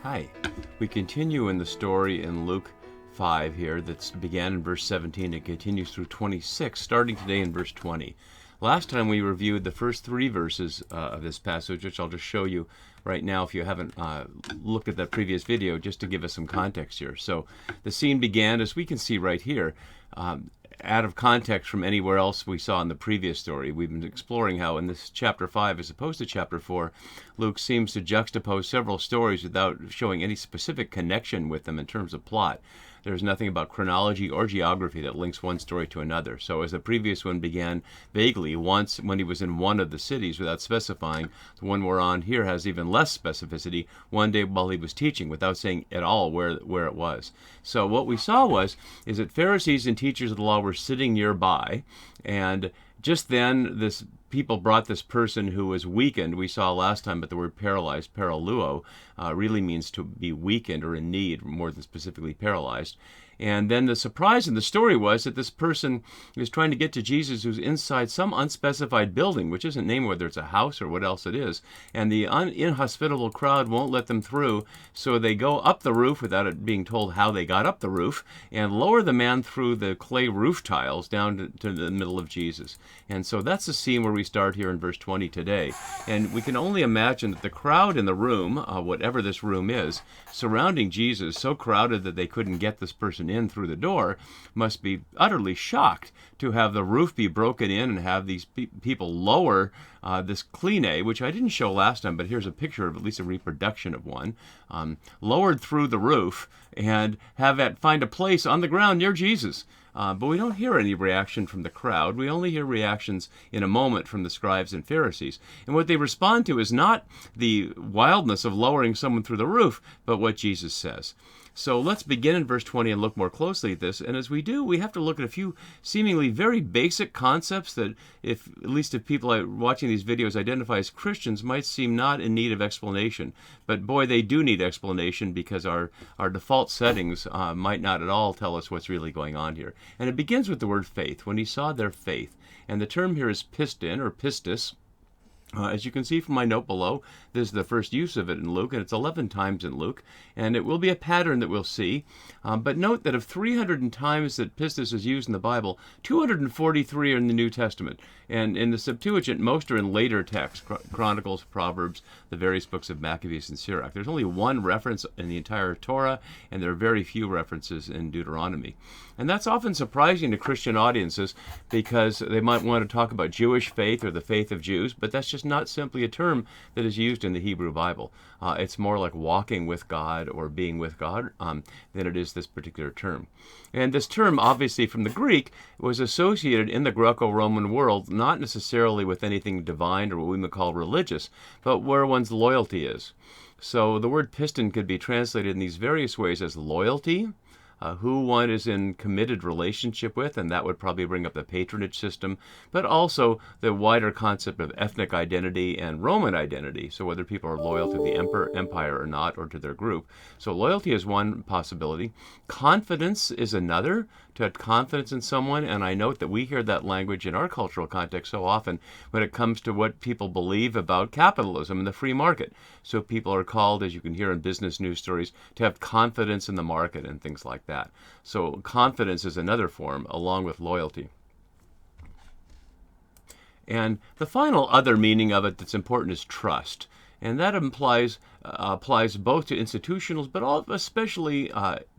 Hi. We continue in the story in Luke 5 here that began in verse 17 and continues through 26, starting today in verse 20. Last time we reviewed the first three verses of this passage, which I'll just show you right now if you haven't looked at that previous video, just to give us some context here. So the scene began, as we can see right here, out of context from anywhere else we saw in the previous story. We've been exploring how in this chapter 5, as opposed to chapter 4, Luke seems to juxtapose several stories without showing any specific connection with them in terms of plot. There's nothing about chronology or geography that links one story to another. So as the previous one began vaguely once when he was in one of the cities without specifying, the one we're on here has even less specificity, one day while he was teaching without saying at all where it was. So what we saw is that Pharisees and teachers of the law were sitting nearby, and just then this people brought this person who was weakened. We saw last time, but the word paralyzed, paraluo, really means to be weakened or in need, more than specifically paralyzed. And then the surprise in the story was that this person is trying to get to Jesus who's inside some unspecified building, which isn't named whether it's a house or what else it is. And the inhospitable crowd won't let them through, so they go up the roof without it being told how they got up the roof and lower the man through the clay roof tiles down to the middle of Jesus. And so that's the scene where we start here in verse 20 today. And we can only imagine that the crowd in the room, whatever this room is, surrounding Jesus, so crowded that they couldn't get this person in through the door, must be utterly shocked to have the roof be broken in and have these people lower this cline, which I didn't show last time, but here's a picture of at least a reproduction of one, lowered through the roof and have it find a place on the ground near Jesus. But we don't hear any reaction from the crowd. We only hear reactions in a moment from the scribes and Pharisees. And what they respond to is not the wildness of lowering someone through the roof, but what Jesus says. So let's begin in verse 20 and look more closely at this. And as we do, we have to look at a few seemingly very basic concepts that, at least if people watching these videos identify as Christians, might seem not in need of explanation. But boy, they do need explanation, because our default settings might not at all tell us what's really going on here. And it begins with the word faith. When he saw their faith. And the term here is piston or pistis. As you can see from my note below, this is the first use of it in Luke, and it's 11 times in Luke, and it will be a pattern that we'll see. But note that of 300 times that pistis is used in the Bible, 243 are in the New Testament. And in the Septuagint, most are in later texts, Chronicles, Proverbs, the various books of Maccabees and Sirach. There's only one reference in the entire Torah, and there are very few references in Deuteronomy. And that's often surprising to Christian audiences, because they might want to talk about Jewish faith or the faith of Jews, but that's just not simply a term that is used in the Hebrew Bible. It's more like walking with God or being with God than it is this particular term. And this term, obviously from the Greek, was associated in the Greco-Roman world not necessarily with anything divine or what we might call religious, but where one's loyalty is. So the word piston could be translated in these various ways as loyalty, who one is in committed relationship with, and that would probably bring up the patronage system, but also the wider concept of ethnic identity and Roman identity, so whether people are loyal to the empire or not, or to their group. So loyalty is one possibility. Confidence is another, to have confidence in someone, and I note that we hear that language in our cultural context so often when it comes to what people believe about capitalism and the free market. So people are called, as you can hear in business news stories, to have confidence in the market and things like that. So confidence is another form, along with loyalty. And the final other meaning of it that's important is trust. And that applies both to institutionals, but especially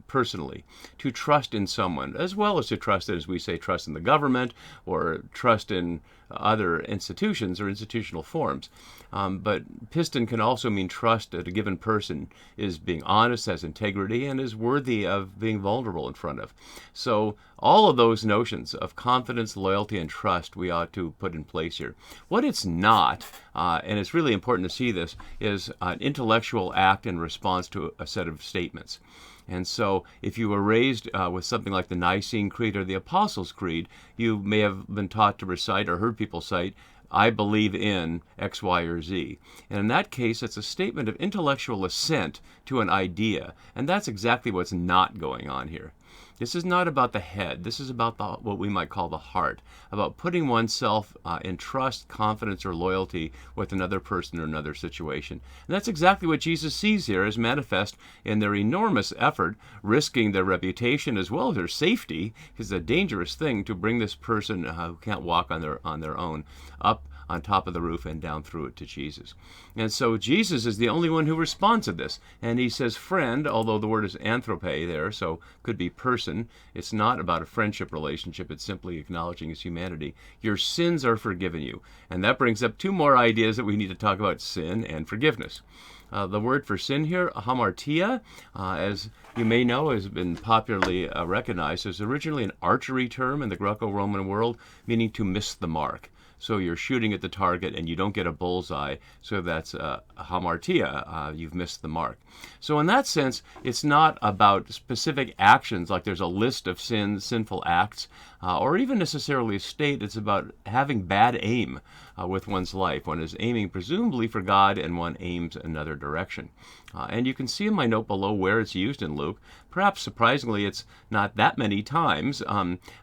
personally, to trust in someone, as well as to trust, as we say, trust in the government or trust in other institutions or institutional forms. But piston can also mean trust that a given person is being honest, has integrity, and is worthy of being vulnerable in front of. So all of those notions of confidence, loyalty, and trust we ought to put in place here. What it's not, and it's really important to see this, is an intellectual act in response to a set of statements. And so if you were raised with something like the Nicene Creed or the Apostles' Creed, you may have been taught to recite or heard people cite, I believe in X, Y, or Z. And in that case, it's a statement of intellectual assent to an idea. And that's exactly what's not going on here. This is not about the head. This is about what we might call the heart, about putting oneself in trust, confidence, or loyalty with another person or another situation. And that's exactly what Jesus sees here as manifest in their enormous effort, risking their reputation as well as their safety. It's a dangerous thing to bring this person who can't walk on their own up on top of the roof and down through it to Jesus. And so Jesus is the only one who responds to this. And he says friend, although the word is anthrope there, so could be person. It's not about a friendship relationship. It's simply acknowledging his humanity. Your sins are forgiven you. And that brings up two more ideas that we need to talk about: sin and forgiveness. The word for sin here, hamartia, as you may know, has been popularly recognized as originally an archery term in the Greco-Roman world, meaning to miss the mark. So you're shooting at the target and you don't get a bullseye, so that's hamartia, you've missed the mark. So in that sense, it's not about specific actions, like there's a list of sinful acts, or even necessarily a state. It's about having bad aim with one's life. One is aiming presumably for God, and one aims another direction. And you can see in my note below where it's used in Luke. Perhaps surprisingly, it's not that many times,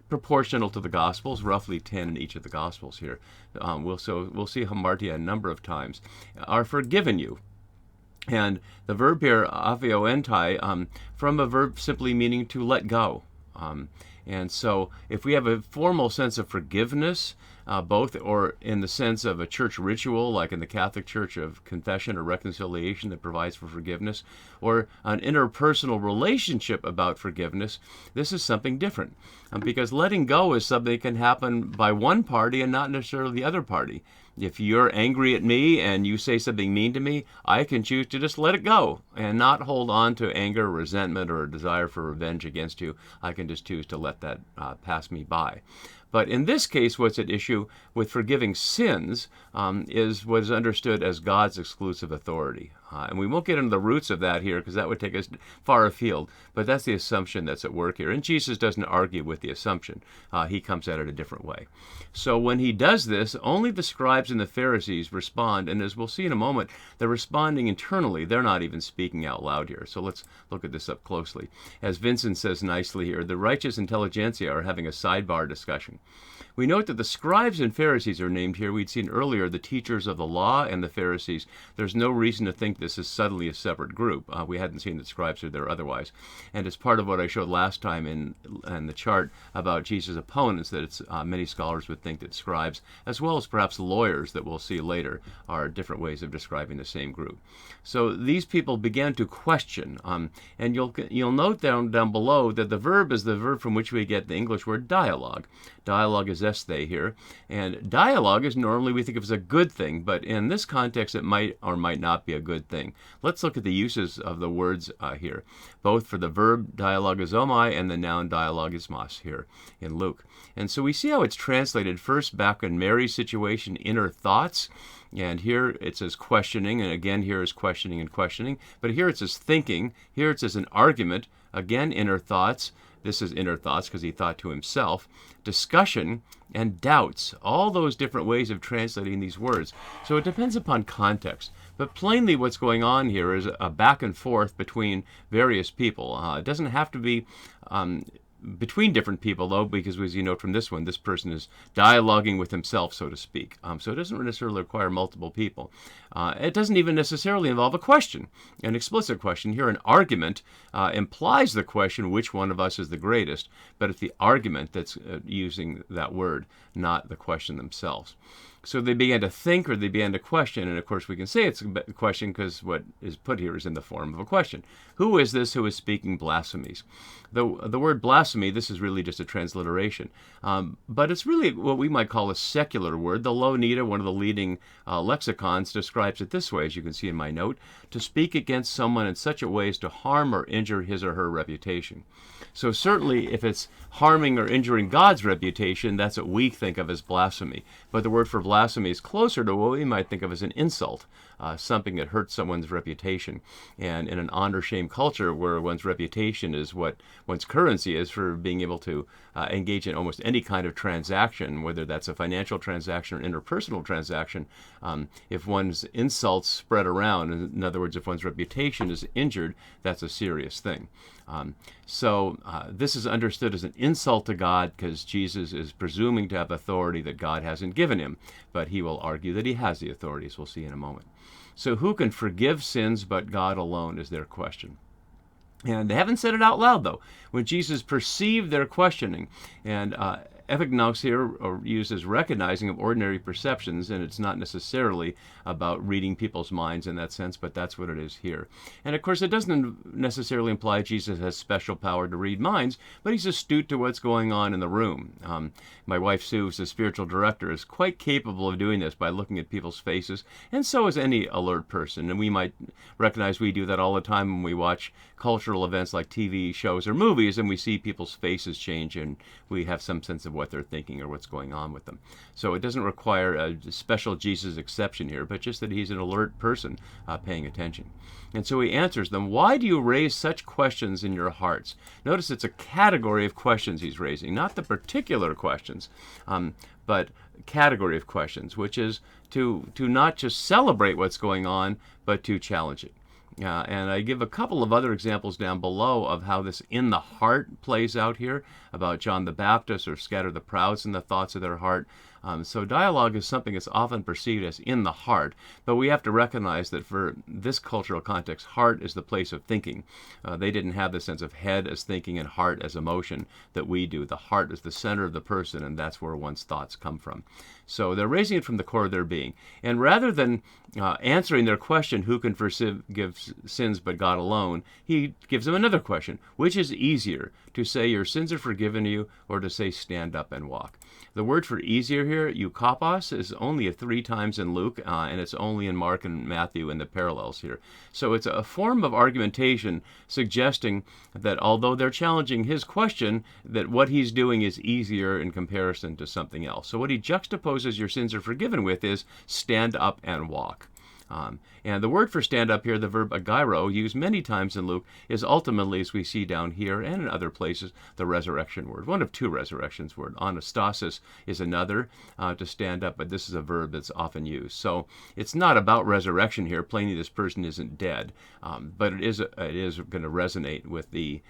proportional to the Gospels, roughly 10 in each of the Gospels here. We'll see hamartia a number of times. Are forgiven you. And the verb here, avioentai, from a verb simply meaning to let go. And so if we have a formal sense of forgiveness, both or in the sense of a church ritual, like in the Catholic Church of confession or reconciliation that provides for forgiveness, or an interpersonal relationship about forgiveness, this is something different. Because letting go is something that can happen by one party and not necessarily the other party. If you're angry at me and you say something mean to me, I can choose to just let it go and not hold on to anger, resentment, or a desire for revenge against you. I can just choose to let that pass me by. But in this case, what's at issue with forgiving sins is what is understood as God's exclusive authority. And we won't get into the roots of that here because that would take us far afield. But that's the assumption that's at work here. And Jesus doesn't argue with the assumption. He comes at it a different way. So when he does this, only the scribes and the Pharisees respond. And as we'll see in a moment, they're responding internally. They're not even speaking out loud here. So let's look at this up closely. As Vincent says nicely here, the righteous intelligentsia are having a sidebar discussion. We note that the scribes and Pharisees are named here. We'd seen earlier the teachers of the law and the Pharisees. There's no reason to think this is suddenly a separate group. We hadn't seen that scribes are there otherwise. And it's part of what I showed last time in the chart about Jesus' opponents, that it's many scholars would think that scribes, as well as perhaps lawyers that we'll see later, are different ways of describing the same group. So these people began to question. And you'll note down below that the verb is the verb from which we get the English word dialogue. Dialogue is esthe here, and dialogue is normally we think of as a good thing, but in this context it might or might not be a good thing. Let's look at the uses of the words here, both for the verb dialogizomai and the noun dialogismos here in Luke. And so we see how it's translated first back in Mary's situation, inner thoughts, and here it says questioning, and again here is questioning and questioning, but here it says thinking, here it says an argument, again inner thoughts. This is inner thoughts because he thought to himself. Discussion and doubts, all those different ways of translating these words. So it depends upon context. But plainly what's going on here is a back and forth between various people. It doesn't have to be between different people, though, because as you note from this one, this person is dialoguing with himself, so to speak. So it doesn't necessarily require multiple people. It doesn't even necessarily involve a question, an explicit question. Here, an argument implies the question, which one of us is the greatest, but it's the argument that's using that word, not the question themselves. So they began to think, or they began to question, and of course we can say it's a question because what is put here is in the form of a question. Who is this who is speaking blasphemies? The word blasphemy, this is really just a transliteration, but it's really what we might call a secular word. The Louanita, one of the leading lexicons, describes it this way, as you can see in my note: to speak against someone in such a way as to harm or injure his or her reputation. So certainly if it's harming or injuring God's reputation, that's what we think of as blasphemy. But the word for blasphemy is closer to what we might think of as an insult, something that hurts someone's reputation. And in an honor-shame culture where one's reputation is what one's currency is for being able to engage in almost any kind of transaction, whether that's a financial transaction or interpersonal transaction, if one's insults spread around, in other words, if one's reputation is injured, that's a serious thing. This is understood as an insult to God because Jesus is presuming to have authority that God hasn't given him, but he will argue that he has the authority, as we'll see in a moment. So who can forgive sins but God alone is their question. And they haven't said it out loud, though. When Jesus perceived their questioning, and epignos here are used as recognizing of ordinary perceptions, and it's not necessarily about reading people's minds in that sense, but that's what it is here. And of course, it doesn't necessarily imply Jesus has special power to read minds, but he's astute to what's going on in the room. My wife Sue, who's the spiritual director, is quite capable of doing this by looking at people's faces, and so is any alert person. And we might recognize we do that all the time when we watch cultural events like TV shows or movies, and we see people's faces change, and we have some sense of what they're thinking or what's going on with them. So it doesn't require a special Jesus exception here, but just that he's an alert person paying attention. And so he answers them, "Why do you raise such questions in your hearts?" Notice it's a category of questions he's raising, not the particular questions, but category of questions, which is to not just celebrate what's going on, but to challenge it. And I give a couple of other examples down below of how this in the heart plays out here, about John the Baptist, or scatter the proud in the thoughts of their heart. So dialogue is something that's often perceived as in the heart, but we have to recognize that for this cultural context, heart is the place of thinking. They didn't have the sense of head as thinking and heart as emotion that we do. The heart is the center of the person, and that's where one's thoughts come from. So they're raising it from the core of their being. And rather than answering their question, who can forgive sins but God alone, he gives them another question. Which is easier, to say your sins are forgiven you, or to say stand up and walk? The word for easier here, eukopos, is only 3 times in Luke, and it's only in Mark and Matthew in the parallels here. So it's a form of argumentation suggesting that although they're challenging his question, that what he's doing is easier in comparison to something else. So what he juxtaposes your sins are forgiven with is stand up and walk. And the word for stand up here, the verb agyro, used many times in Luke, is ultimately, as we see down here and in other places, the resurrection word. One of 2 resurrections word. Anastasis is another, to stand up, but this is a verb that's often used. So it's not about resurrection here. Plainly, this person isn't dead, but it is going to resonate with the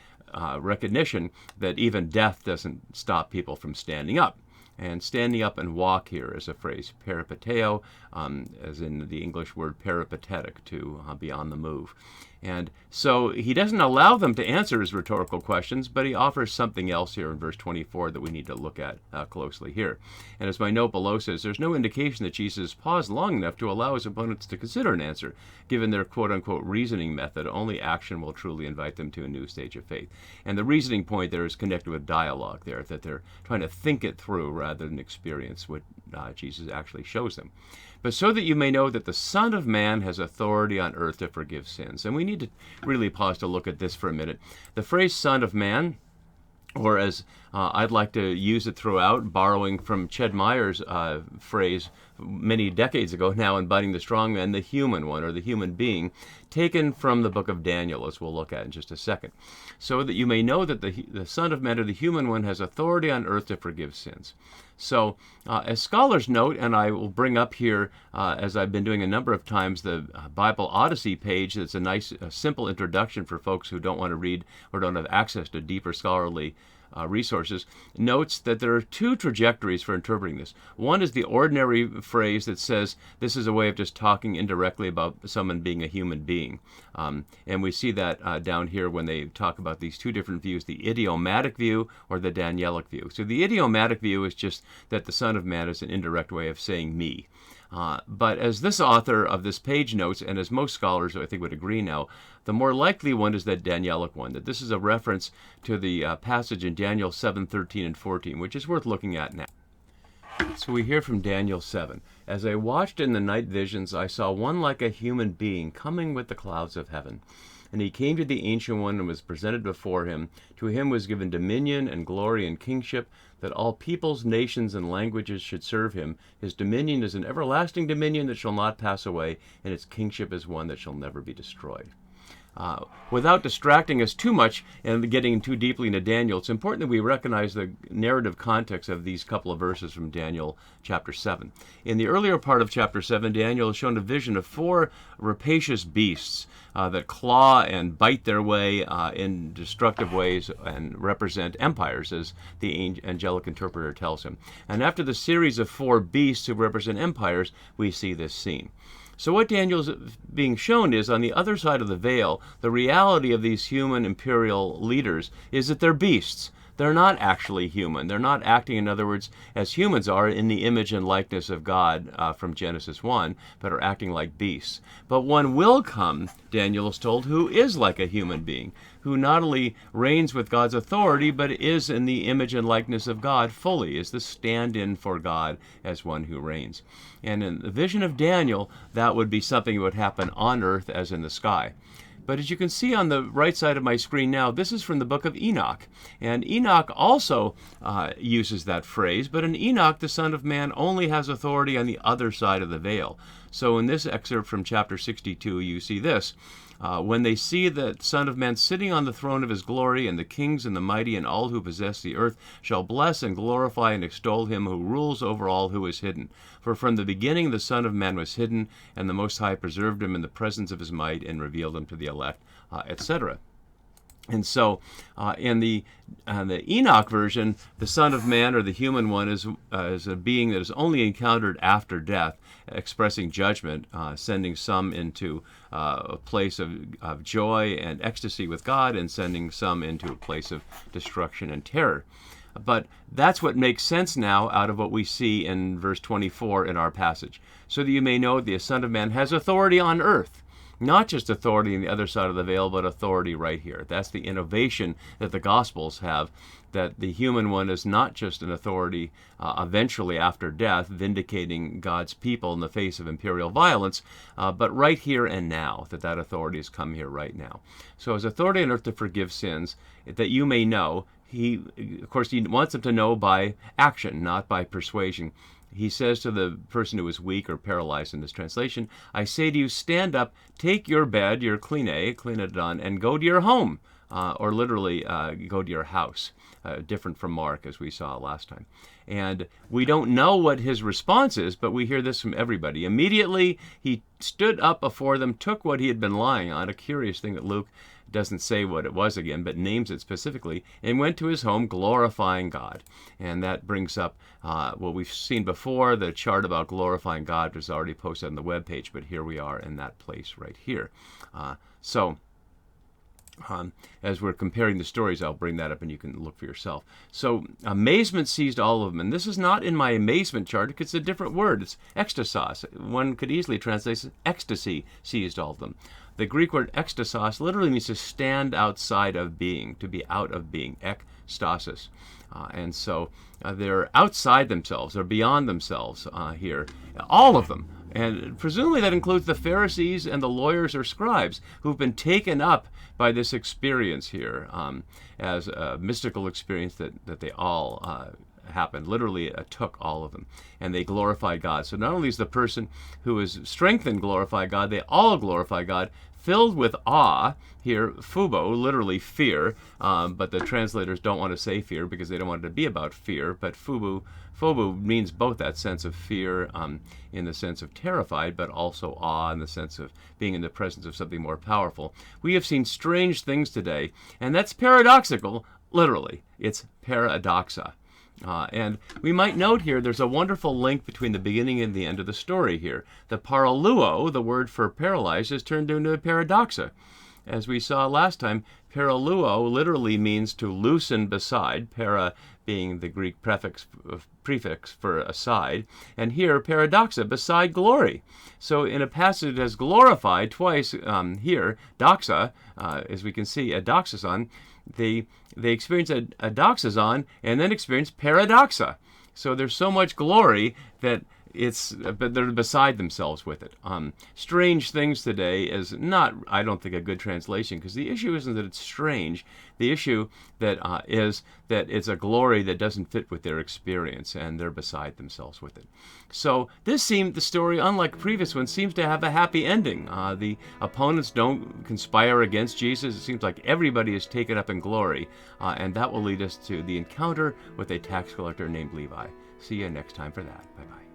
recognition that even death doesn't stop people from standing up. And standing up and walk here is a phrase, peripateo, as in the English word peripatetic, to be on the move. And so he doesn't allow them to answer his rhetorical questions, but he offers something else here in verse 24 that we need to look at closely here. And as my note below says, there's no indication that Jesus paused long enough to allow his opponents to consider an answer. Given their quote-unquote reasoning method, only action will truly invite them to a new stage of faith. And the reasoning point there is connected with dialogue there, that they're trying to think it through rather than experience what Jesus actually shows them. But so that you may know that the Son of Man has authority on earth to forgive sins. And we need to really pause to look at this for a minute. The phrase Son of Man, or as I'd like to use it throughout, borrowing from Ched Meyer's phrase many decades ago now in Biting the Strong Man, the human one, or the human being, taken from the book of Daniel, as we'll look at in just a second. So that you may know that the Son of Man, or the human one, has authority on earth to forgive sins. So as scholars note, and I will bring up here, as I've been doing a number of times, the Bible Odyssey page that's a nice, simple introduction for folks who don't want to read or don't have access to deeper scholarly resources, notes that there are 2 trajectories for interpreting this. One is the ordinary phrase that says this is a way of just talking indirectly about someone being a human being. And we see that down here when they talk about these 2 different views, the idiomatic view or the Danielic view. So the idiomatic view is just that the Son of Man is an indirect way of saying me. But as this author of this page notes, and as most scholars I think would agree now, the more likely one is that Danielic one, that this is a reference to the passage in Daniel 7:13 and 14, which is worth looking at now. So we hear from Daniel 7. As I watched in the night visions, I saw one like a human being coming with the clouds of heaven. And he came to the Ancient One and was presented before him. To him was given dominion and glory and kingship, that all peoples, nations, and languages should serve him. His dominion is an everlasting dominion that shall not pass away, and its kingship is one that shall never be destroyed. Without distracting us too much and getting too deeply into Daniel, it's important that we recognize the narrative context of these couple of verses from Daniel chapter 7. In the earlier part of chapter 7, Daniel is shown a vision of 4 rapacious beasts that claw and bite their way in destructive ways and represent empires, as the angelic interpreter tells him. And after the series of 4 beasts who represent empires, we see this scene. So what Daniel's being shown is, on the other side of the veil, the reality of these human imperial leaders is that they're beasts. They're not actually human. They're not acting, in other words, as humans are in the image and likeness of God from Genesis 1, but are acting like beasts. But one will come, Daniel is told, who is like a human being, who not only reigns with God's authority, but is in the image and likeness of God fully, is the stand-in for God as one who reigns. And in the vision of Daniel, that would be something that would happen on earth as in the sky. But as you can see on the right side of my screen now, this is from the book of Enoch. And Enoch also uses that phrase, but in Enoch, the Son of Man only has authority on the other side of the veil. So in this excerpt from chapter 62, you see this. When they see the Son of Man sitting on the throne of his glory, and the kings and the mighty and all who possess the earth shall bless and glorify and extol him who rules over all who is hidden. For from the beginning the Son of Man was hidden, and the Most High preserved him in the presence of his might and revealed him to the elect, etc. And so in the Enoch version, the Son of Man, or the human one, is a being that is only encountered after death, expressing judgment, sending some into a place of joy and ecstasy with God, and sending some into a place of destruction and terror. But that's what makes sense now out of what we see in verse 24 in our passage. So that you may know the Son of Man has authority on earth. Not just authority on the other side of the veil, but authority right here. That's the innovation that the Gospels have, that the human one is not just an authority eventually after death, vindicating God's people in the face of imperial violence, but right here and now, that authority has come here right now. So as authority on earth to forgive sins, that you may know, he wants them to know by action, not by persuasion. He says to the person who is weak or paralyzed in this translation, I say to you, stand up, take your bed, your klinedon, and go to your home, or literally go to your house, different from Mark, as we saw last time. And we don't know what his response is, but we hear this from everybody. Immediately, he stood up before them, took what he had been lying on, a curious thing that Luke doesn't say what it was again, but names it specifically, and went to his home glorifying God. And that brings up what we've seen before. The chart about glorifying God was already posted on the webpage, but here we are in that place right here. As we're comparing the stories, I'll bring that up and you can look for yourself. So amazement seized all of them. And this is not in my amazement chart, because it's a different word. It's ekstasos. One could easily translate ecstasy seized all of them. The Greek word ekstasos literally means to stand outside of being, to be out of being, ekstasis. And so they're outside themselves, they're beyond themselves here, all of them. And presumably that includes the Pharisees and the lawyers or scribes who've been taken up by this experience here as a mystical experience that they all happened. Literally, it took all of them. And they glorified God. So not only is the person who is strengthened glorify God, they all glorify God, filled with awe. Here, phubo, literally fear, but the translators don't want to say fear because they don't want it to be about fear, but phobo means both that sense of fear in the sense of terrified, but also awe in the sense of being in the presence of something more powerful. We have seen strange things today, and that's paradoxical, literally. It's paradoxa. And we might note here there's a wonderful link between the beginning and the end of the story here. The paraluo, the word for paralyzed, is turned into a paradoxa. As we saw last time, paraluo literally means to loosen beside, para being the Greek prefix for aside, and here paradoxa, beside glory. So in a passage that has glorified twice here, doxa, as we can see, a doxason, they experience a doxason and then experience paradoxa. So there's so much glory that but they're beside themselves with it. Strange things today is not, I don't think, a good translation, because the issue isn't that it's strange. The issue that is that it's a glory that doesn't fit with their experience, and they're beside themselves with it. So the story, unlike previous ones, seems to have a happy ending. The opponents don't conspire against Jesus. It seems like everybody is taken up in glory, and that will lead us to the encounter with a tax collector named Levi. See you next time for that. Bye-bye.